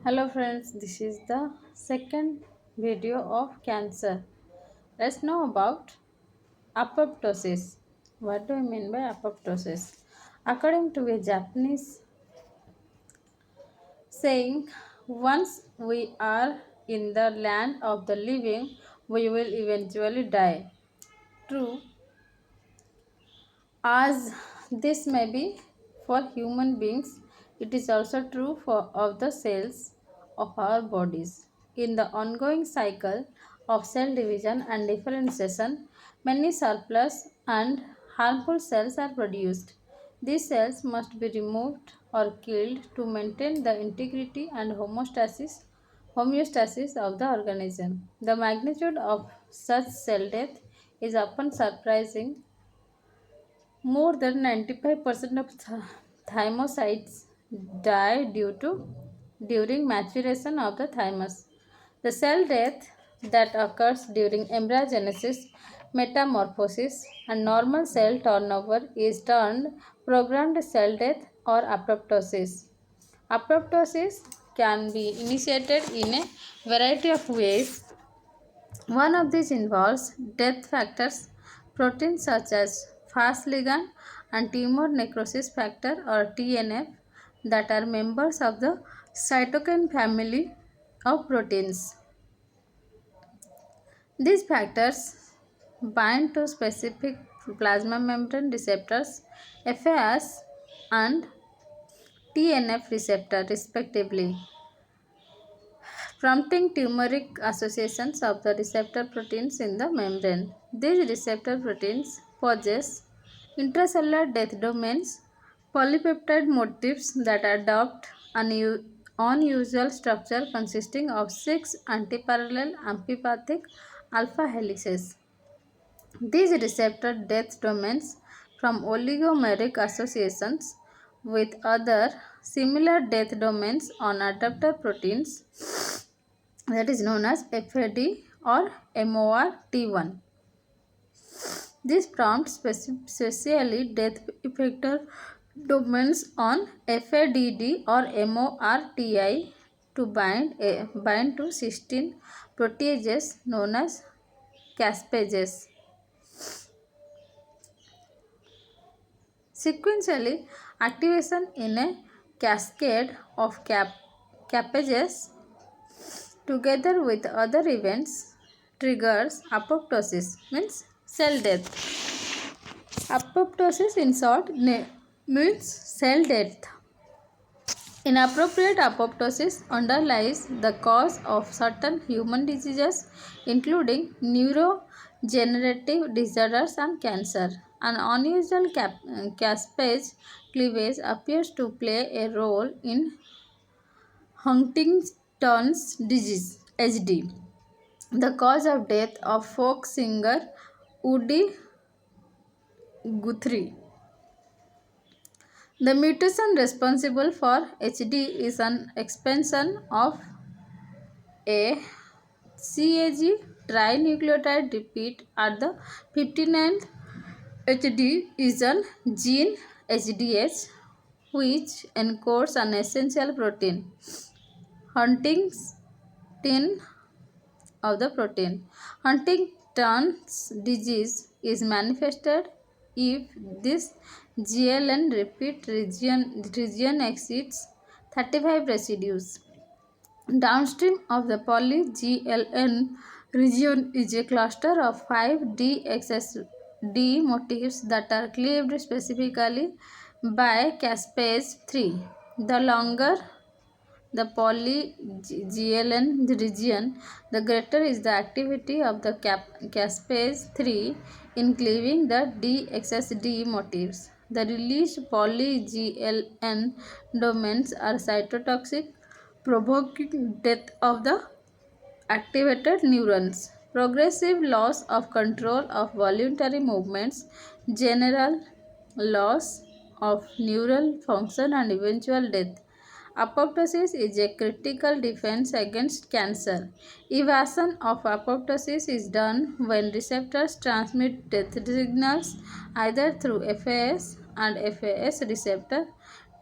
Hello friends, this is the second video of cancer. Let's know about apoptosis. What do I mean by apoptosis? According to a Japanese saying, once we are in the land of the living, we will eventually die. True, as this may be for human beings, it is also true for of the cells of our bodies. In the ongoing cycle of cell division and differentiation, many surplus and harmful cells are produced. These cells must be removed or killed to maintain the integrity and homeostasis of the organism. The magnitude of such cell death is often surprising. More than 95% of thymocytes die during maturation of the thymus. The cell death that occurs during embryogenesis, metamorphosis, and normal cell turnover is termed programmed cell death or apoptosis. Apoptosis can be initiated in a variety of ways. One of these involves death factors, proteins such as Fas ligand and tumor necrosis factor or TNF that are members of the cytokine family of proteins. These factors bind to specific plasma membrane receptors, FAS and TNF receptor respectively, prompting tumoric associations of the receptor proteins in the membrane. These receptor proteins possess intracellular death domains, polypeptide motifs that adopt an unusual structure consisting of six antiparallel amphipathic alpha helices. These receptor death domains from oligomeric associations with other similar death domains on adapter proteins that is known as FAD or MORT1. This prompts specially death effector domains on FADD or MORTI to bind to cysteine proteases known as caspases. Sequentially, activation in a cascade of capages together with other events triggers apoptosis, means cell death. Apoptosis in short means cell death. Inappropriate apoptosis underlies the cause of certain human diseases, including neurodegenerative disorders and cancer. An unusual caspase cleavage appears to play a role in Huntington's disease (HD), the cause of death of folk singer Woody Guthrie. The mutation responsible for HD is an expansion of a CAG trinucleotide repeat at the 59th. HD is a gene HDH which encodes an essential protein, huntingtin of the protein. Huntington's disease is manifested if this GLN repeat region exceeds 35 residues. Downstream of the poly-GLN region is a cluster of 5 DXSD motifs that are cleaved specifically by caspase 3. The longer the poly-GLN region, the greater is the activity of the caspase 3 in cleaving the DXSD motifs. The released poly-GLN domains are cytotoxic, provoking death of the activated neurons. Progressive loss of control of voluntary movements, general loss of neural function, and eventual death. Apoptosis is a critical defense against cancer. Evasion of apoptosis is done when receptors transmit death signals either through FAS and FAS receptor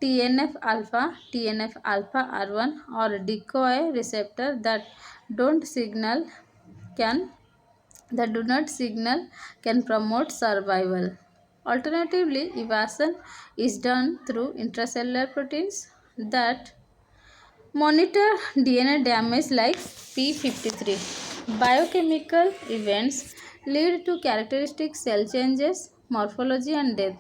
TNF alpha R1 or decoy receptor don't signal can that do not signal can promote survival. Alternatively, evasion is done through intracellular proteins that monitor DNA damage like P53. Biochemical events lead to characteristic cell changes, morphology, and death.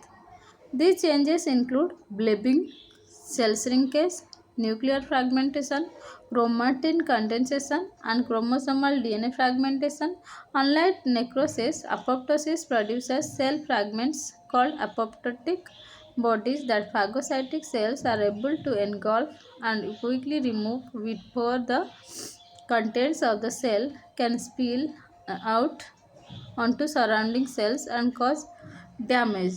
These changes include blebbing, cell shrinkage, nuclear fragmentation, chromatin condensation, and chromosomal DNA fragmentation. Unlike necrosis, apoptosis produces cell fragments called apoptotic bodies that phagocytic cells are able to engulf and quickly remove before the contents of the cell can spill out onto surrounding cells and cause damage.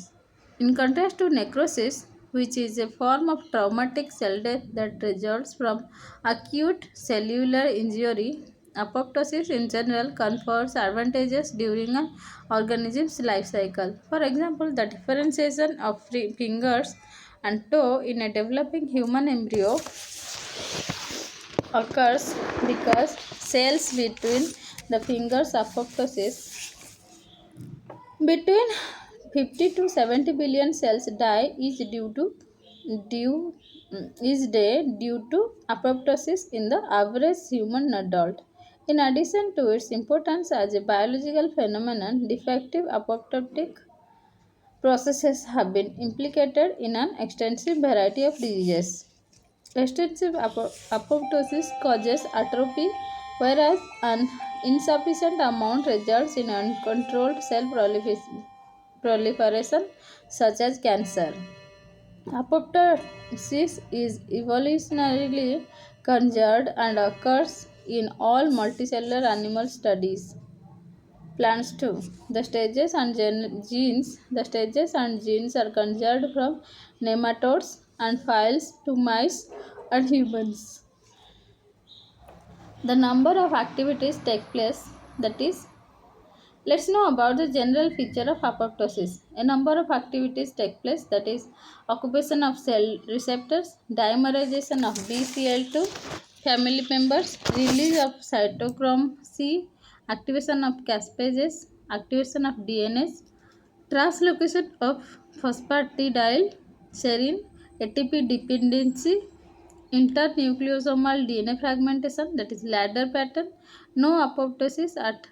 In contrast to necrosis, which is a form of traumatic cell death that results from acute cellular injury, apoptosis in general confers advantages during an organism's life cycle. For example, the differentiation of fingers and toe in a developing human embryo occurs because cells between the fingers apoptosis between 50 to 70 billion cells die due each day due to apoptosis in the average human adult. In addition to its importance as a biological phenomenon, defective apoptotic processes have been implicated in an extensive variety of diseases. Extensive apoptosis causes atrophy, whereas an insufficient amount results in uncontrolled cell proliferation, such as cancer. Apoptosis is evolutionarily conserved and occurs in all multicellular animal studies. Plants too. The stages and genes are conserved from nematodes and files to mice and humans. The number of activities take place, that is, let's know about the general feature of apoptosis. A number of activities take place, that is, occupation of cell receptors, dimerization of BCL2 family members, release of cytochrome C, activation of caspases, activation of DNase, translocation of phosphatidyl serine, ATP dependency, internucleosomal DNA fragmentation, that is ladder pattern, no apoptosis at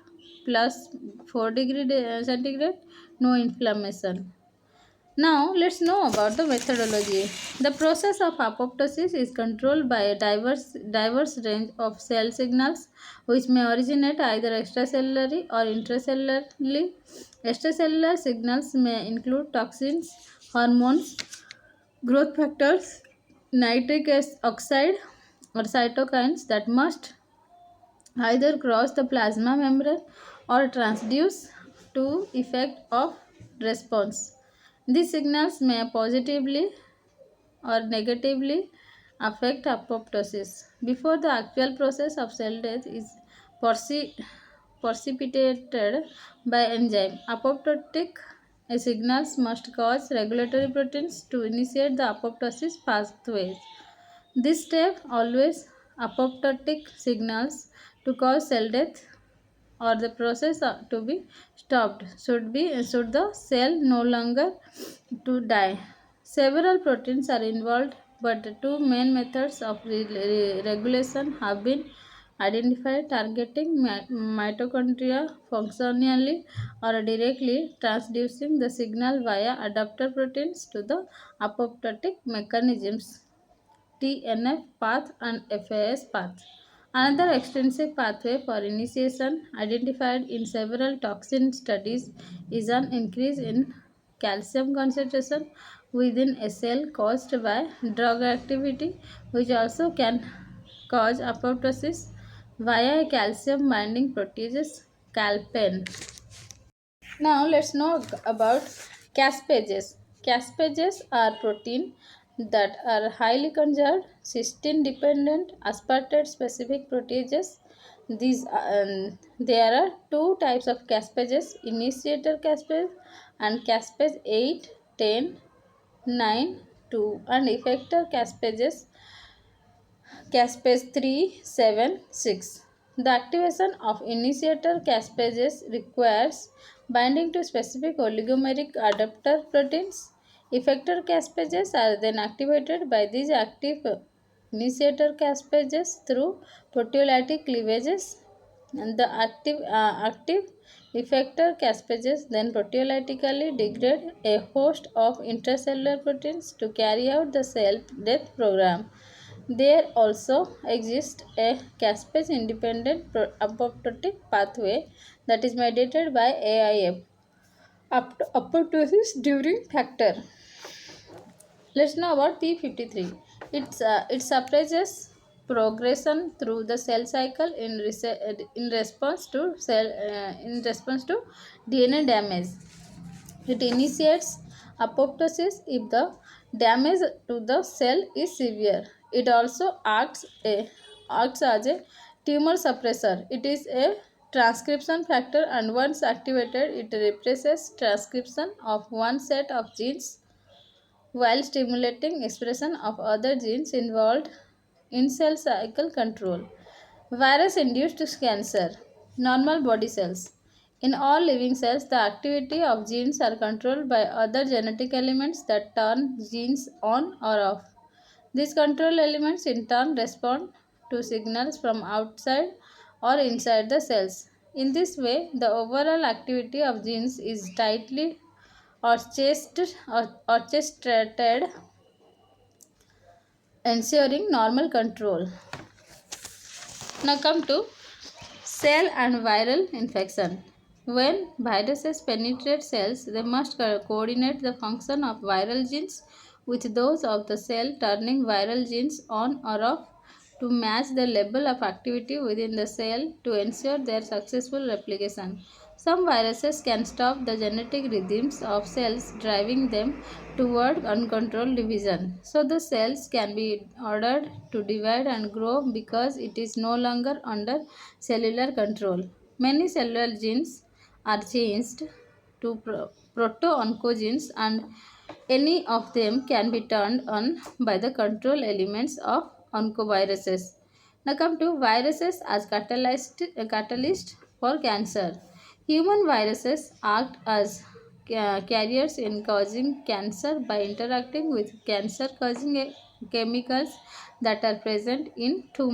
plus 4 degree centigrade, no inflammation. Now let's know about the methodology. The process of apoptosis is controlled by a diverse range of cell signals which may originate either extracellularly or intracellularly. Extracellular signals may include toxins, hormones, growth factors, nitric oxide, or cytokines that must either cross the plasma membrane or transduce to effect of response. These signals may positively or negatively affect apoptosis. Before the actual process of cell death is perce- precipitated by enzyme, apoptotic signals must cause regulatory proteins to initiate the apoptosis pathways. This step always apoptotic signals to cause cell death or the process to be stopped should the cell no longer to die. Several proteins are involved, but the two main methods of regulation have been identified: targeting mitochondria functionally or directly transducing the signal via adapter proteins to the apoptotic mechanisms. TNF path and FAS path. Another extensive pathway for initiation identified in several toxin studies is an increase in calcium concentration within a cell caused by drug activity, which also can cause apoptosis via a calcium binding protease calpain. Now let's know about caspases. Caspases are protein that are highly conserved, cysteine dependent, aspartate specific proteases. There are two types of caspases: initiator caspase and caspase 8, 10, 9, 2 and effector caspase 376. The activation of initiator caspases requires binding to specific oligomeric adapter proteins. Effector caspases are then activated by these active initiator caspases through proteolytic cleavages, and the active effector caspases then proteolytically degrade a host of intracellular proteins to carry out the cell death program. There also exists a caspase independent apoptotic pathway that is mediated by AIF, apoptosis during factor. Let's know about P53. It suppresses progression through the cell cycle in response to DNA damage. It initiates apoptosis if the damage to the cell is severe. It also acts as a tumor suppressor. It is a transcription factor, and once activated, it represses transcription of one set of genes while stimulating expression of other genes involved in cell cycle control. Virus induced cancer. Normal body cells. In all living cells, the activity of genes are controlled by other genetic elements that turn genes on or off. These control elements in turn respond to signals from outside or inside the cells. In this way, the overall activity of genes is tightly orchestrated, ensuring normal control. Now come to cell and viral infection. When viruses penetrate cells, they must coordinate the function of viral genes with those of the cell, turning viral genes on or off to match the level of activity within the cell to ensure their successful replication. Some viruses can stop the genetic rhythms of cells, driving them toward uncontrolled division. So the cells can be ordered to divide and grow because it is no longer under cellular control. Many cellular genes are changed to proto-oncogenes, and any of them can be turned on by the control elements of oncoviruses. Now come to viruses as catalyst for cancer. Human viruses act as carriers in causing cancer by interacting with cancer causing chemicals that are present in too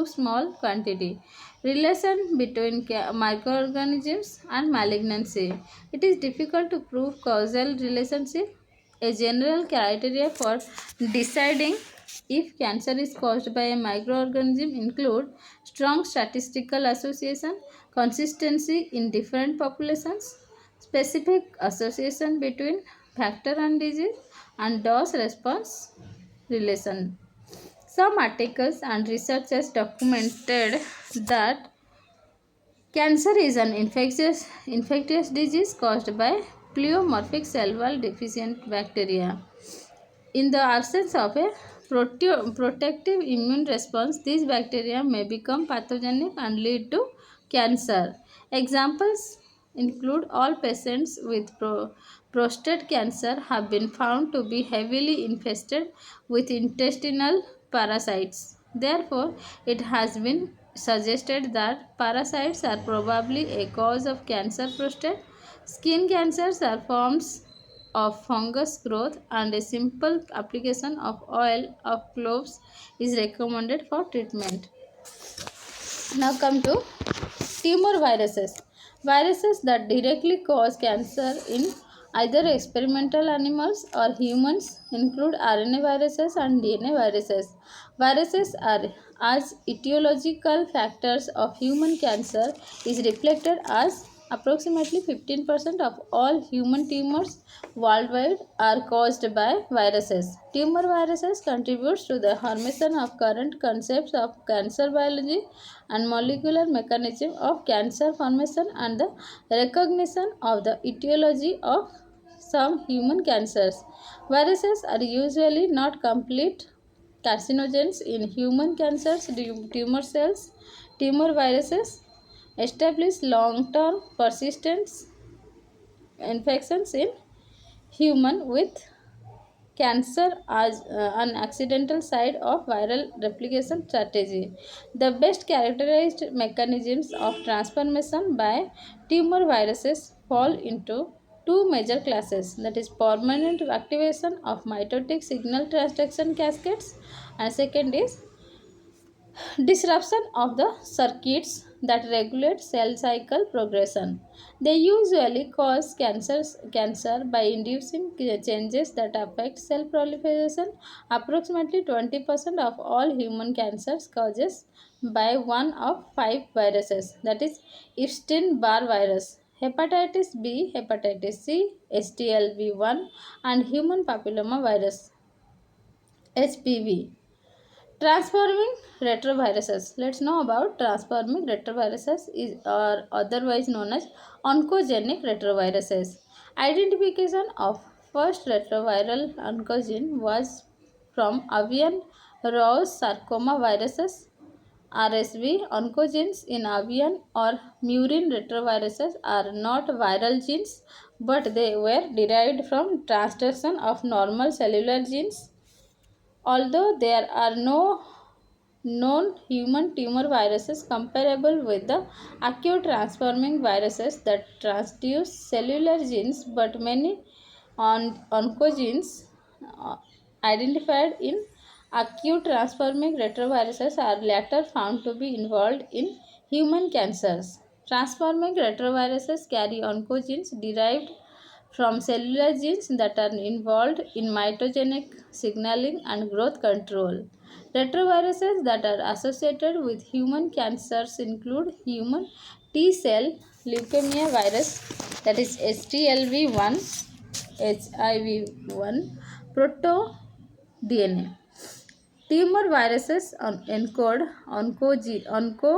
small quantity. Relation between microorganisms and malignancy. It is difficult to prove causal relationship. A general criteria for deciding if cancer is caused by a microorganism include strong statistical association, consistency in different populations, specific association between factor and disease, and dose response relation. Some articles and researchers documented that cancer is an infectious disease caused by pleomorphic cell wall deficient bacteria. In the absence of a protective immune response, these bacteria may become pathogenic and lead to cancer. Examples include all patients with prostate cancer have been found to be heavily infested with intestinal parasites. Therefore, it has been suggested that parasites are probably a cause of cancer prostate. Skin cancers are forms of fungus growth, and a simple application of oil of cloves is recommended for treatment. Now come to tumor viruses. Viruses that directly cause cancer in either experimental animals or humans include RNA viruses and DNA viruses. Viruses are as etiological factors of human cancer is reflected as approximately 15% of all human tumors worldwide are caused by viruses. Tumor viruses contributes to the formation of current concepts of cancer biology and molecular mechanism of cancer formation and the recognition of the etiology of some human cancers. Viruses are usually not complete carcinogens in human cancers. Tumor cells, tumor viruses establish long-term persistent infections in human with cancer as an accidental side of viral replication strategy. The best characterized mechanisms of transformation by tumor viruses fall into two major classes, that is permanent activation of mitotic signal transduction cascades, and second is disruption of the circuits that regulate cell cycle progression. They usually cause cancer by inducing changes that affect cell proliferation. Approximately 20% of all human cancers causes by one of five viruses, that is Epstein-Barr virus, hepatitis B, hepatitis C, HTLV1, and human papilloma virus HPV. Transforming retroviruses. Let's know about transforming retroviruses is or otherwise known as oncogenic retroviruses. Identification of first retroviral oncogene was from avian rose sarcoma viruses. RSV oncogenes in avian or murine retroviruses are not viral genes, but they were derived from transduction of normal cellular genes. Although there are no known human tumor viruses comparable with the acute transforming viruses that transduce cellular genes, but many oncogenes uh, identified in acute transforming retroviruses are later found to be involved in human cancers. Transforming retroviruses carry oncogenes derived from cellular genes that are involved in mitogenic signaling and growth control. Retroviruses that are associated with human cancers include human T cell leukemia virus, that is HTLV1, HIV1, proto DNA. Tumor viruses encode oncogenes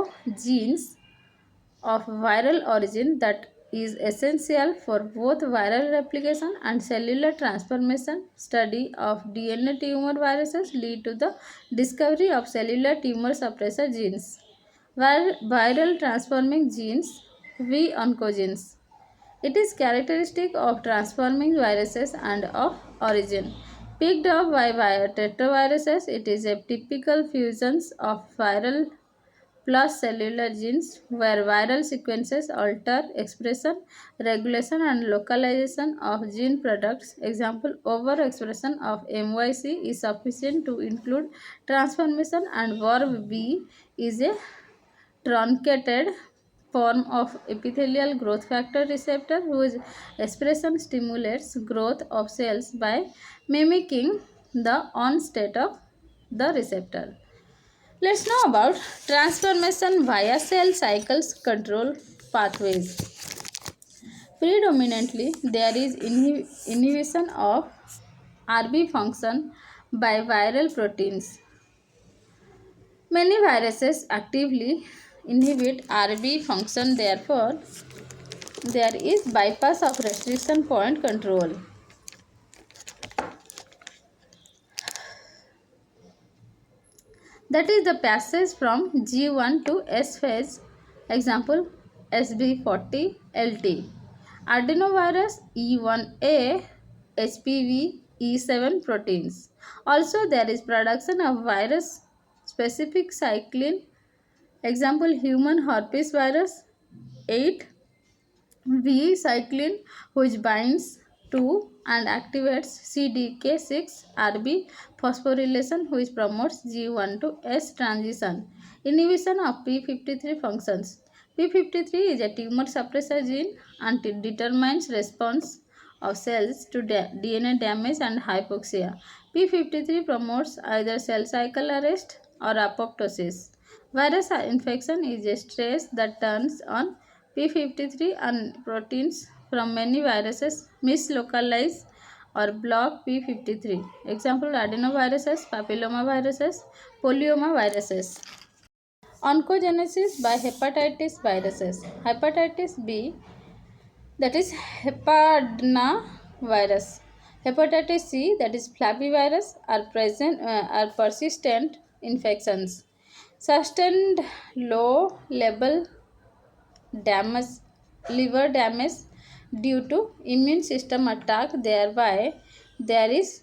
of viral origin that is essential for both viral replication and cellular transformation. Study of DNA tumor viruses lead to the discovery of cellular tumor suppressor genes. Viral transforming genes, V oncogenes. It is characteristic of transforming viruses and of origin. Picked up by tetraviruses, it is a typical fusions of viral plus cellular genes where viral sequences alter expression, regulation and localization of gene products. Example, overexpression of MYC is sufficient to include transformation, and VERV is a truncated form of epithelial growth factor receptor whose expression stimulates growth of cells by mimicking the on state of the receptor. Let's know about transformation via cell cycles control pathways. Predominantly, there is inhibition of RB function by viral proteins. Many viruses actively inhibit RB function, therefore, there is bypass of restriction point control. That is the passage from G1 to S phase. Example, SB40 LT. Adenovirus E1A HPV E7 proteins. Also, there is production of virus specific cyclin. Example, human herpes virus 8 V cyclin, which binds to and activates CDK6 RB phosphorylation, which promotes G1 to S transition. Inhibition of P53 functions. P53 is a tumor suppressor gene and it determines response of cells to DNA damage and hypoxia. P53 promotes either cell cycle arrest or apoptosis. Virus infection is a stress that turns on P53 and proteins from many viruses mislocalize or block P53. Example, adenoviruses, papillomaviruses, polyomaviruses. Oncogenesis by hepatitis viruses. Hepatitis B, that is hepadna virus. Hepatitis C, that is flavivirus, are persistent infections. Sustained low level damage, liver damage due to immune system attack, thereby there is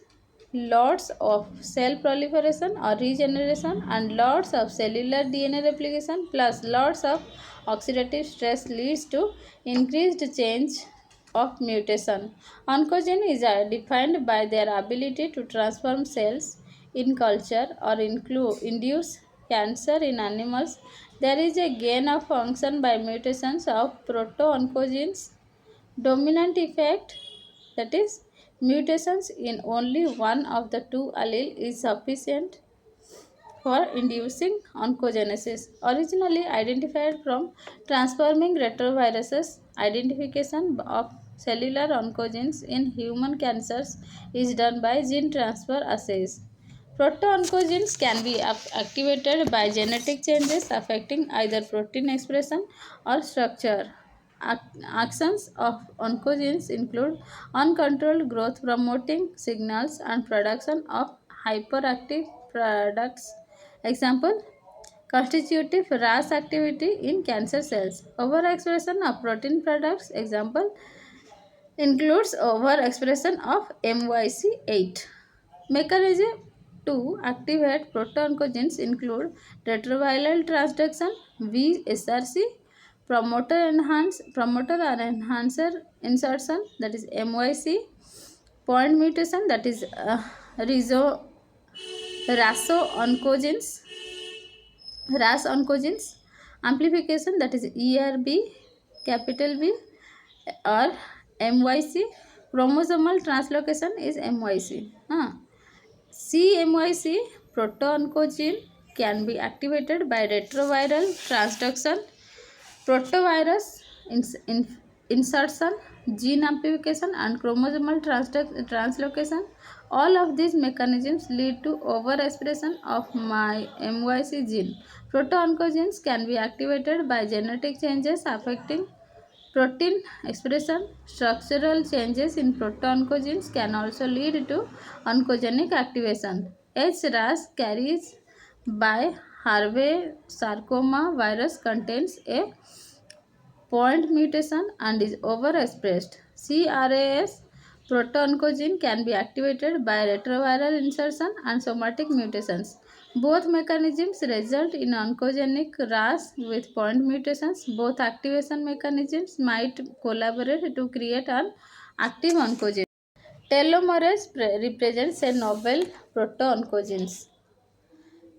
lots of cell proliferation or regeneration, and lots of cellular DNA replication plus lots of oxidative stress leads to increased change of mutation. Oncogene is defined by their ability to transform cells in culture or induce cancer in animals. There is a gain of function by mutations of proto-oncogenes. Dominant effect, that is, mutations in only one of the two alleles, is sufficient for inducing oncogenesis. Originally identified from transforming retroviruses, identification of cellular oncogenes in human cancers is done by gene transfer assays. Proto-oncogenes can be activated by genetic changes affecting either protein expression or structure. Actions of oncogenes include uncontrolled growth promoting signals and production of hyperactive products. Example, constitutive RAS activity in cancer cells. Overexpression of protein products. Example, includes overexpression of MYC8. Mechanism to activate proto-oncogenes include retroviral transduction (VSRC), promoter or enhancer insertion, that is MYC, point mutation, that is raso-oncogenes, RAS oncogenes, amplification, that is ERB, capital B, or MYC, chromosomal translocation is MYC. CMYC, proto-oncogene, can be activated by retroviral transduction, protovirus insertion, gene amplification, and chromosomal translocation. All of these mechanisms lead to overexpression of MYC gene. Proto-oncogenes can be activated by genetic changes affecting protein expression. Structural changes in proto-oncogenes can also lead to oncogenic activation. HRAS carries by Harvey sarcoma virus contains a point mutation and is overexpressed. CRAS proto-oncogene can be activated by retroviral insertion and somatic mutations. Both mechanisms result in oncogenic RAS with point mutations. Both activation mechanisms might collaborate to create an active oncogene. Telomerase represents a novel proto-oncogenes.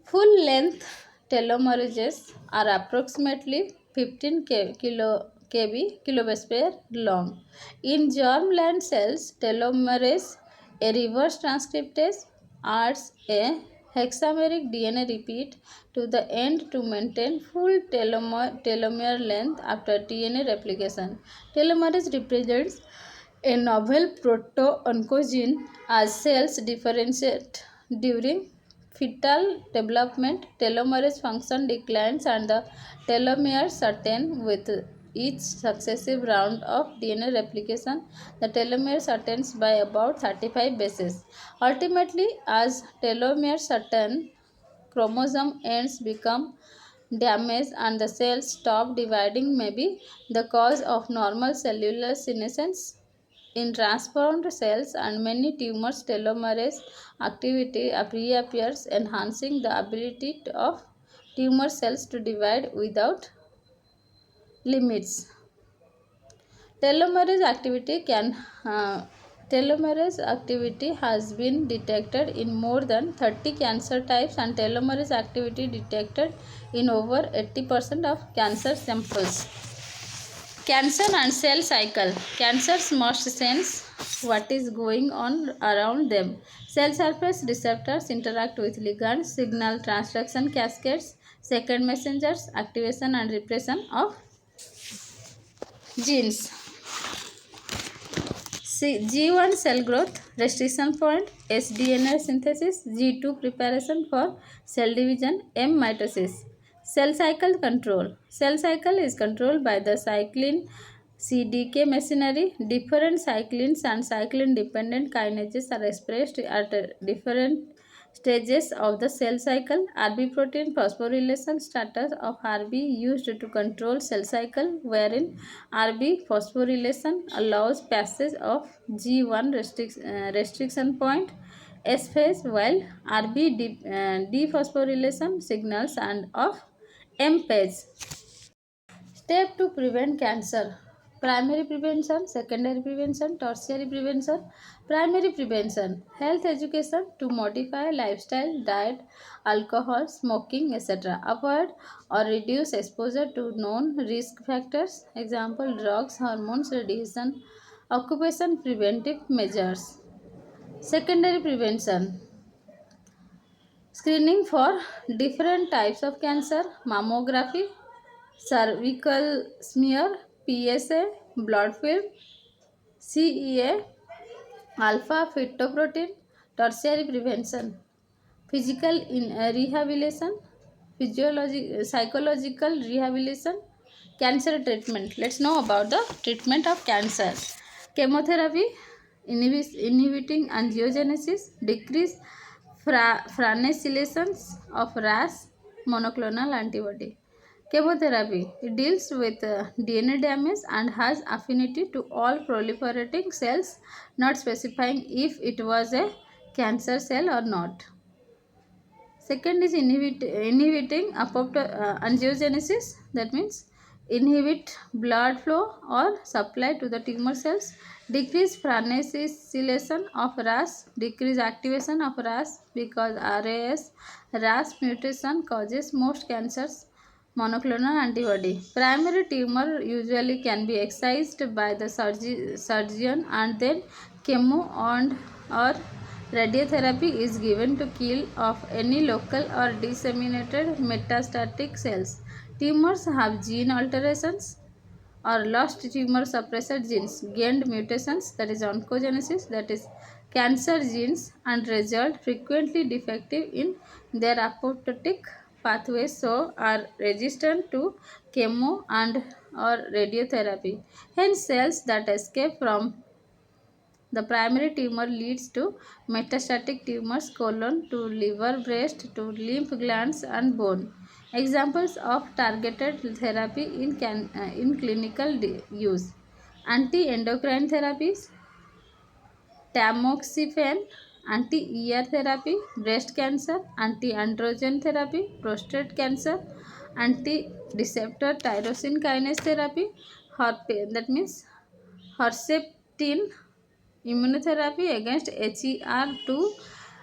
Full-length telomerases are approximately 15 kilobase pair long. In germline cells, telomerase, a reverse transcriptase, adds a hexameric DNA repeat to the end to maintain full telomere length after DNA replication. Telomerase represents a novel proto-oncogene as cells differentiate during fetal development. Telomerase function declines and the telomeres shorten with each successive round of DNA replication. The telomere shortens by about 35 bases. Ultimately, as telomeres shorten, chromosome ends become damaged and the cells stop dividing, may be the cause of normal cellular senescence. In transformed cells and many tumors, telomerase activity reappears, enhancing the ability of tumor cells to divide without limits. Telomerase activity can Telomerase activity has been detected in more than 30 cancer types, and telomerase activity detected in over 80% of cancer samples. Cancer and cell cycle. Cancers must sense what is going on around them. Cell surface receptors interact with ligands, signal transduction cascades, second messengers, activation and repression of genes. G1 cell growth, restriction point, sDNA synthesis, G2 preparation for cell division, M mitosis. Cell cycle control. Cell cycle is controlled by the cyclin CDK machinery. Different cyclins and cyclin dependent kinases are expressed at different stages of the cell cycle. RB protein phosphorylation status of RB used to control cell cycle, wherein RB phosphorylation allows passage of G1 restriction point. S phase, while dephosphorylation signals and of M phase. Step to prevent cancer. Primary prevention, secondary prevention, tertiary prevention. Primary prevention. Health education to modify lifestyle, diet, alcohol, smoking, etc. Avoid or reduce exposure to known risk factors. Example drugs, hormones, radiation, occupation preventive measures. Secondary prevention. Screening for different types of cancer, mammography, cervical smear, PSA, blood film, CEA, alpha fetoprotein, tertiary prevention, physical rehabilitation, psychological rehabilitation, cancer treatment. Let's know about the treatment of cancer. Chemotherapy, inhibiting angiogenesis, decrease franecylations of RAS monoclonal antibody. Chemotherapy, it deals with DNA damage and has affinity to all proliferating cells, not specifying if it was a cancer cell or not. Second is inhibiting angiogenesis, that means inhibit blood flow or supply to the tumor cells, decrease francescillation of RAS, decrease activation of RAS because RAS mutation causes most cancers. Monoclonal antibody. Primary tumor usually can be excised by the surgeon and then chemo and or radiotherapy is given to kill off any local or disseminated metastatic cells. Tumors have gene alterations or lost tumor suppressor genes, gained mutations, that is oncogenesis, that is cancer genes, and result frequently defective in their apoptotic pathways, so are resistant to chemo and or radiotherapy. Hence, cells that escape from the primary tumor leads to metastatic tumors colon to liver, breast to lymph glands and bone. Examples of targeted therapy in clinical use: anti-endocrine therapies, tamoxifen, anti-ER therapy, breast cancer, anti-androgen therapy, prostate cancer, anti-receptor tyrosine kinase therapy, that means Herceptin, immunotherapy against HER2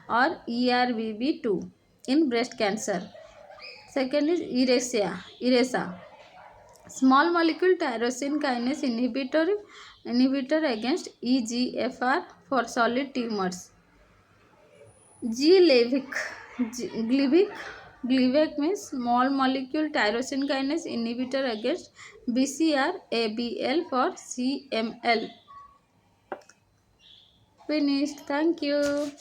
or ERBB2 in breast cancer. Second is ERESA, small molecule tyrosine kinase inhibitor against EGFR for solid tumors. Gleevec, Gleevec means small molecule tyrosine kinase inhibitor against BCR-ABL for CML. Finished. Thank you.